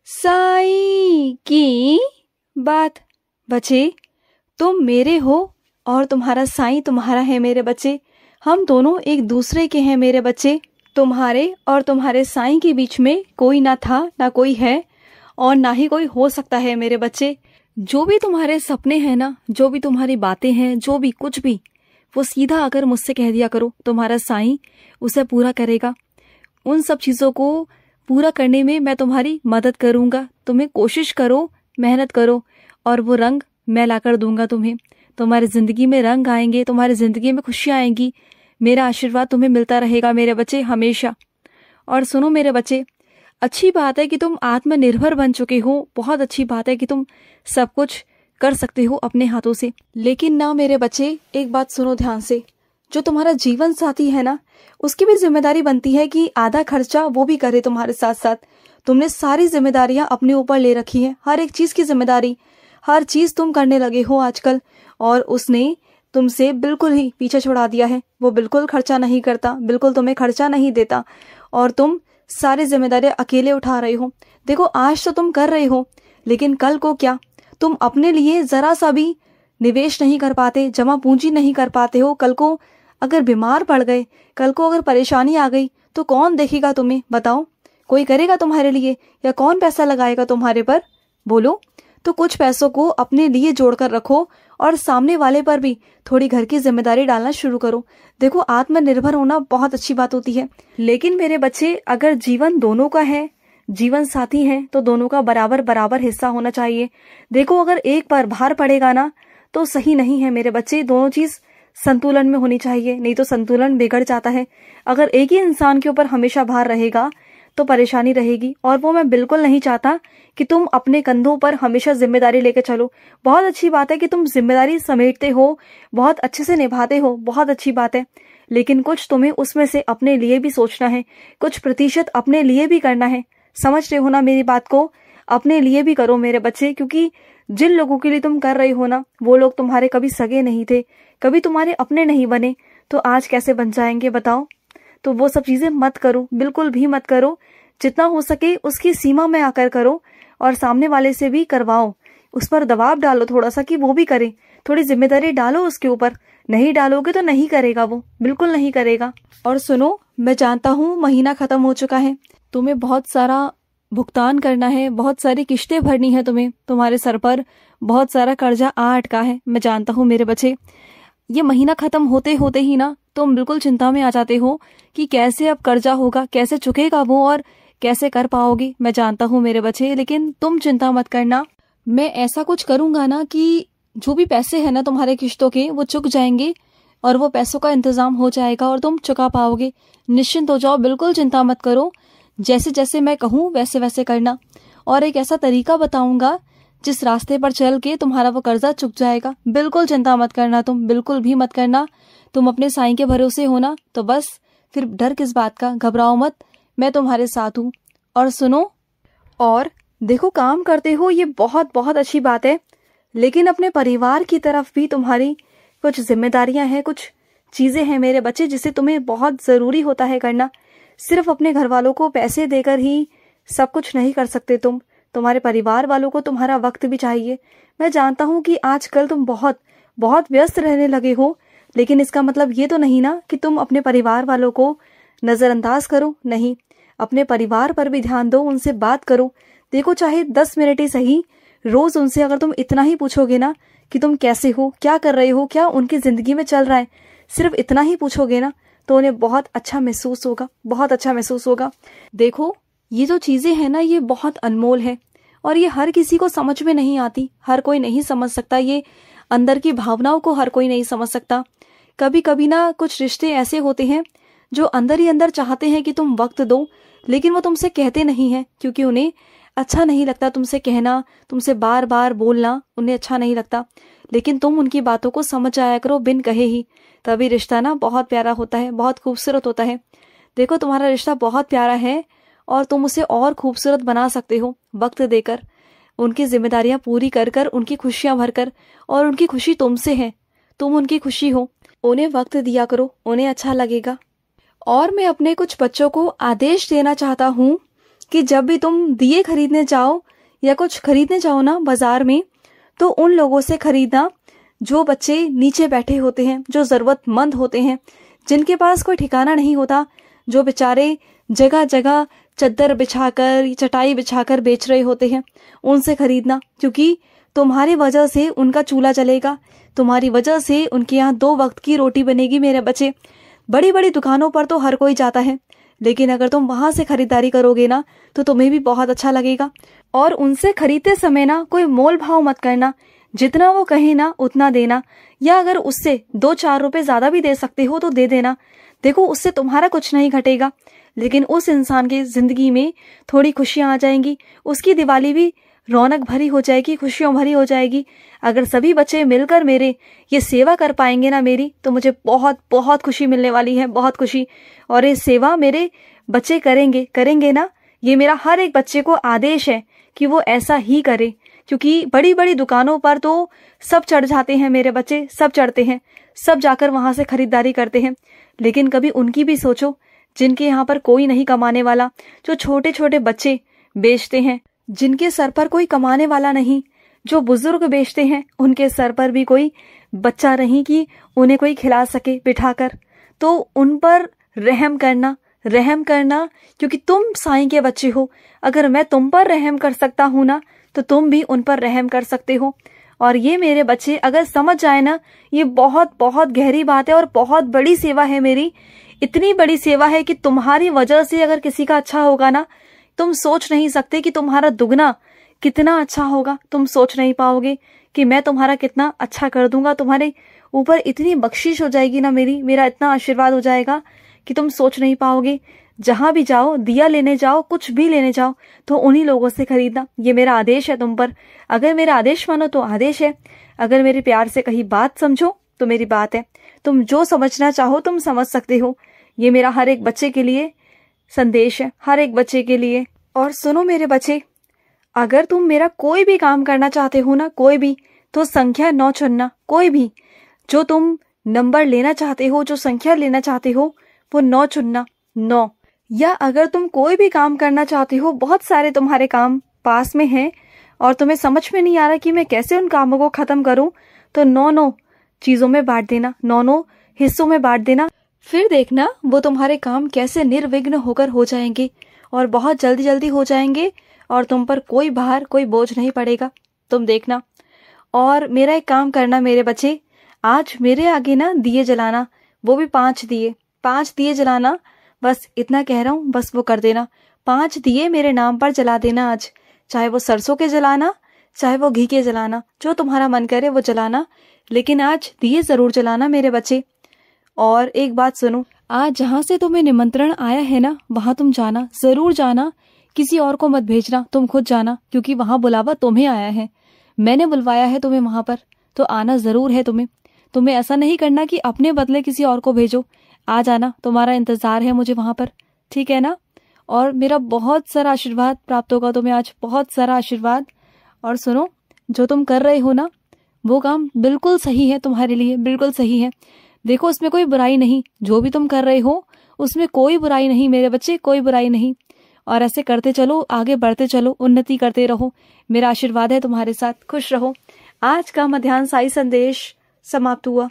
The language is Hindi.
साईं की बात। बच्चे, तुम मेरे हो और तुम्हारा साईं तुम्हारा है मेरे बच्चे। हम दोनों एक दूसरे के हैं मेरे बच्चे। तुम्हारे और तुम्हारे साईं के बीच में कोई ना था, ना कोई है और ना ही कोई हो सकता है मेरे बच्चे। जो भी तुम्हारे सपने हैं ना, जो भी तुम्हारी बातें हैं, जो भी कुछ भी, वो सीधा आकर मुझसे कह दिया करो, तुम्हारा साईं उसे पूरा करेगा। उन सब चीज़ों को पूरा करने में मैं तुम्हारी मदद करूँगा। तुम्हें कोशिश करो, मेहनत करो और वो रंग मैं लाकर दूंगा तुम्हें। तुम्हारी ज़िंदगी में रंग आएंगे, तुम्हारी ज़िंदगी में खुशियाँ आएंगी। मेरा आशीर्वाद तुम्हें मिलता रहेगा मेरे बच्चे हमेशा। और सुनो मेरे बच्चे, अच्छी बात है कि तुम आत्मनिर्भर बन चुके हो। बहुत अच्छी बात है कि तुम सब कुछ कर सकते हो अपने हाथों से। लेकिन ना मेरे बच्चे, एक बात सुनो ध्यान से। जो तुम्हारा जीवन साथी है ना, उसकी भी जिम्मेदारी बनती है कि आधा खर्चा वो भी करे तुम्हारे साथ साथ। तुमने सारी जिम्मेदारियां अपने ऊपर ले रखी है, हर एक चीज की जिम्मेदारी, हर चीज तुम करने लगे हो आजकल। और उसने तुमसे बिल्कुल ही पीछे छुड़ा दिया है। वो बिल्कुल खर्चा नहीं करता, बिल्कुल तुम्हें खर्चा नहीं देता और तुम सारी जिम्मेदारियां अकेले उठा रहे हो। देखो, आज तो तुम कर रहे हो, लेकिन कल को क्या? तुम अपने लिए जरा सा भी निवेश नहीं कर पाते, जमा पूंजी नहीं कर पाते हो। कल को अगर बीमार पड़ गए, कल को अगर परेशानी आ गई, तो कौन देखेगा तुम्हें? बताओ, कोई करेगा तुम्हारे लिए या कौन पैसा लगाएगा तुम्हारे पर? बोलो। तो कुछ पैसों को अपने लिए जोड़कर रखो और सामने वाले पर भी थोड़ी घर की जिम्मेदारी डालना शुरू करो। देखो, आत्मनिर्भर होना बहुत अच्छी बात होती है, लेकिन मेरे बच्चे, अगर जीवन दोनों का है, जीवन साथी है, तो दोनों का बराबर बराबर हिस्सा होना चाहिए। देखो, अगर एक पर भार पड़ेगा ना, तो सही नहीं है मेरे बच्चे। दोनों चीज संतुलन में होनी चाहिए, नहीं तो संतुलन बिगड़ जाता है। अगर एक ही इंसान के ऊपर हमेशा भार रहेगा तो परेशानी रहेगी, और वो मैं बिल्कुल नहीं चाहता कि तुम अपने कंधों पर हमेशा जिम्मेदारी लेके चलो। बहुत अच्छी बात है कि तुम जिम्मेदारी समेटते हो, बहुत अच्छे से निभाते हो, बहुत अच्छी बात है, लेकिन कुछ तुम्हें उसमें से अपने लिए भी सोचना है, कुछ प्रतिशत अपने लिए भी करना है। समझ रहे हो ना मेरी बात को? अपने लिए भी करो मेरे बच्चे, क्योंकि जिन लोगों के लिए तुम कर रहे हो ना, वो लोग तुम्हारे कभी सगे नहीं थे, कभी तुम्हारे अपने नहीं बने, तो आज कैसे बन जाएंगे बताओ? तो वो सब चीजें मत करो, बिल्कुल भी मत करो। जितना हो सके उसकी सीमा में आकर करो और सामने वाले से भी करवाओ। उस पर दबाव डालो थोड़ा सा कि वो भी करे, थोड़ी जिम्मेदारी डालो उसके ऊपर। नहीं डालोगे तो नहीं करेगा, वो बिल्कुल नहीं करेगा। और सुनो, मैं जानता हूँ महीना खत्म हो चुका है, तुम्हें बहुत सारा भुगतान करना है, बहुत सारी किश्तें भरनी है तुम्हें, तुम्हारे सर पर बहुत सारा कर्जा आ अटका है। मैं जानता हूँ मेरे बच्चे, ये महीना खत्म होते होते ही ना तुम बिल्कुल चिंता में आ जाते हो कि कैसे अब कर्जा होगा, कैसे चुकेगा वो और कैसे कर पाओगे। मैं जानता हूँ मेरे बच्चे, लेकिन तुम चिंता मत करना। मैं ऐसा कुछ करूंगा ना कि जो भी पैसे है ना तुम्हारे किश्तों के, वो चुक जाएंगे और वो पैसों का इंतजाम हो जाएगा और तुम चुका पाओगे। निश्चिंत हो जाओ, बिल्कुल चिंता मत करो। जैसे जैसे मैं कहूँ वैसे वैसे करना, और एक ऐसा तरीका बताऊंगा जिस रास्ते पर चल के तुम्हारा वो कर्जा चुक जाएगा। बिल्कुल चिंता मत करना, तुम बिल्कुल भी मत करना। तुम अपने साईं के भरोसे हो ना, तो बस फिर डर किस बात का? घबराओ मत, मैं तुम्हारे साथ हूँ। और सुनो, और देखो, काम करते हो ये बहुत बहुत अच्छी बात है, लेकिन अपने परिवार की तरफ भी तुम्हारी कुछ जिम्मेदारियां हैं, कुछ चीजें हैं मेरे बच्चे जिसे तुम्हें बहुत जरूरी होता है करना। सिर्फ अपने घर वालों को पैसे देकर ही सब कुछ नहीं कर सकते तुम। तुम्हारे परिवार वालों को तुम्हारा वक्त भी चाहिए। मैं जानता हूँ कि आजकल तुम बहुत बहुत व्यस्त रहने लगे हो, लेकिन इसका मतलब ये तो नहीं ना कि तुम अपने परिवार वालों को नजरअंदाज करो। नहीं, अपने परिवार पर भी ध्यान दो, उनसे बात करो। देखो, चाहे 10 मिनट ही सही, रोज उनसे अगर तुम इतना ही पूछोगे ना कि तुम कैसे हो, क्या कर रहे हो, क्या उनकी जिंदगी में चल रहा है, सिर्फ इतना ही पूछोगे ना, तो उन्हें बहुत अच्छा महसूस होगा, बहुत अच्छा महसूस होगा। देखो, ये जो चीजें हैं ना, ये बहुत अनमोल है और ये हर किसी को समझ में नहीं आती। हर कोई नहीं समझ सकता, ये अंदर की भावनाओं को हर कोई नहीं समझ सकता। कभी कभी ना कुछ रिश्ते ऐसे होते हैं जो अंदर ही अंदर चाहते हैं कि तुम वक्त दो, लेकिन वो तुमसे कहते नहीं है, क्योंकि उन्हें अच्छा नहीं लगता तुमसे कहना, तुमसे बार बार बोलना उन्हें अच्छा नहीं लगता। लेकिन तुम उनकी बातों को समझ जाया करो बिन कहे ही, तभी रिश्ता ना बहुत प्यारा होता है, बहुत खूबसूरत होता है। देखो, तुम्हारा रिश्ता बहुत प्यारा है और तुम उसे और खूबसूरत बना सकते हो वक्त देकर, उनकी जिम्मेदारियां पूरी कर कर, उनकी खुशियां भरकर। और उनकी खुशी तुमसे है, तुम उनकी खुशी हो। उन्हें वक्त दिया करो, उन्हें अच्छा लगेगा। और मैं अपने कुछ बच्चों को आदेश देना चाहता हूँ कि जब भी तुम दिए खरीदने जाओ या कुछ खरीदने जाओ ना बाजार में, तो उन लोगों से खरीदना जो बच्चे नीचे बैठे होते हैं, जो ज़रूरतमंद होते हैं, जिनके पास कोई ठिकाना नहीं होता, जो बेचारे जगह जगह चद्दर बिछाकर चटाई बिछाकर बेच रहे होते हैं, उनसे खरीदना। क्योंकि तुम्हारी वजह से उनका चूल्हा चलेगा, तुम्हारी वजह से उनके यहाँ 2 वक्त की रोटी बनेगी मेरे बच्चे। बड़ी बड़ी दुकानों पर तो हर कोई जाता है, लेकिन अगर तुम वहां से खरीदारी करोगे ना तो तुम्हें भी बहुत अच्छा लगेगा। और उनसे खरीदते समय ना कोई मोल भाव मत करना, जितना वो कहे ना उतना देना, या अगर उससे 2-4 रुपए ज्यादा भी दे सकते हो तो दे देना। देखो, उससे तुम्हारा कुछ नहीं घटेगा, लेकिन उस इंसान की जिंदगी में थोड़ी खुशियां आ जाएंगी, उसकी दिवाली भी रौनक भरी हो जाएगी, खुशियों भरी हो जाएगी। अगर सभी बच्चे मिलकर मेरे ये सेवा कर पाएंगे ना मेरी, तो मुझे बहुत बहुत खुशी मिलने वाली है, बहुत खुशी। और ये सेवा मेरे बच्चे करेंगे ना, ये मेरा हर एक बच्चे को आदेश है कि वो ऐसा ही करे। क्योंकि बड़ी बड़ी दुकानों पर तो सब चढ़ जाते हैं मेरे बच्चे, सब चढ़ते हैं, सब जाकर वहां से खरीदारी करते हैं। लेकिन कभी उनकी भी सोचो जिनके यहाँ पर कोई नहीं कमाने वाला, जो छोटे छोटे बच्चे बेचते हैं, जिनके सर पर कोई कमाने वाला नहीं, जो बुजुर्ग बेचते हैं, उनके सर पर भी कोई बच्चा नहीं कि उन्हें कोई खिला सके बिठाकर। तो उन पर रहम करना, क्योंकि तुम साईं के बच्चे हो। अगर मैं तुम पर रहम कर सकता हूं ना, तो तुम भी उन पर रहम कर सकते हो। और ये मेरे बच्चे अगर समझ जाए ना, ये बहुत बहुत गहरी बात है और बहुत बड़ी सेवा है मेरी। इतनी बड़ी सेवा है कि तुम्हारी वजह से अगर किसी का अच्छा होगा ना, तुम सोच नहीं सकते कि तुम्हारा दुगना कितना अच्छा होगा। तुम सोच नहीं पाओगे कि मैं तुम्हारा कितना अच्छा कर दूंगा। तुम्हारे ऊपर इतनी बख्शिश हो जाएगी ना मेरा इतना आशीर्वाद हो जाएगा कि तुम सोच नहीं पाओगे। जहां भी जाओ, दिया लेने जाओ, कुछ भी लेने जाओ, तो उन्हीं लोगों से खरीदना। ये मेरा आदेश है तुम पर। अगर मेरा आदेश मानो तो आदेश है, अगर मेरे प्यार से कहीं बात समझो तो मेरी बात है। तुम जो समझना चाहो तुम समझ सकते हो। ये मेरा हर एक बच्चे के लिए संदेश है, हर एक बच्चे के लिए। और सुनो मेरे बच्चे, अगर तुम मेरा कोई भी काम करना चाहते हो ना, कोई भी, तो संख्या 9 चुनना। कोई भी जो तुम नंबर लेना चाहते हो, जो संख्या लेना चाहते हो, वो 9 चुनना, 9। या अगर तुम कोई भी काम करना चाहते हो, बहुत सारे तुम्हारे काम पास में हैं और तुम्हें समझ में नहीं आ रहा कि मैं कैसे उन कामों को खत्म करूं, तो 9-9 चीजों में बांट देना, 9-9 हिस्सों में बांट देना। फिर देखना वो तुम्हारे काम कैसे निर्विघ्न होकर हो जाएंगे और बहुत जल्दी जल्दी हो जाएंगे और तुम पर कोई भार, कोई बोझ नहीं पड़ेगा। तुम देखना। और मेरा एक काम करना मेरे बच्चे, आज मेरे आगे ना दिए जलाना, वो भी 5 दिए जलाना। बस इतना कह रहा हूँ, बस वो कर देना। 5 दिए मेरे नाम पर जला देना आज, चाहे वो सरसों के जलाना, चाहे वो घी के जलाना, जो तुम्हारा मन करे वो जलाना, लेकिन आज दिए जरूर जलाना मेरे बच्चे। और एक बात सुनो, आज जहाँ से तुम्हें निमंत्रण आया है ना, वहां तुम जाना, जरूर जाना। किसी और को मत भेजना, तुम खुद जाना, क्योंकि वहां बुलावा तुम्हें आया है, मैंने बुलवाया है तुम्हें वहां पर, तो आना जरूर है तुम्हें। तुम्हें ऐसा नहीं करना कि अपने बदले किसी और को भेजो। आ जाना, तुम्हारा इंतजार है मुझे वहां पर, ठीक है ना। और मेरा बहुत सारा आशीर्वाद प्राप्त होगा तुम्हें आज, बहुत सारा आशीर्वाद। और सुनो, जो तुम कर रहे हो ना, वो काम बिल्कुल सही है तुम्हारे लिए, बिल्कुल सही है। देखो, उसमें कोई बुराई नहीं, जो भी तुम कर रहे हो उसमें कोई बुराई नहीं मेरे बच्चे, कोई बुराई नहीं। और ऐसे करते चलो, आगे बढ़ते चलो, उन्नति करते रहो। मेरा आशीर्वाद है तुम्हारे साथ, खुश रहो। आज का मध्याह्न साई संदेश समाप्त हुआ।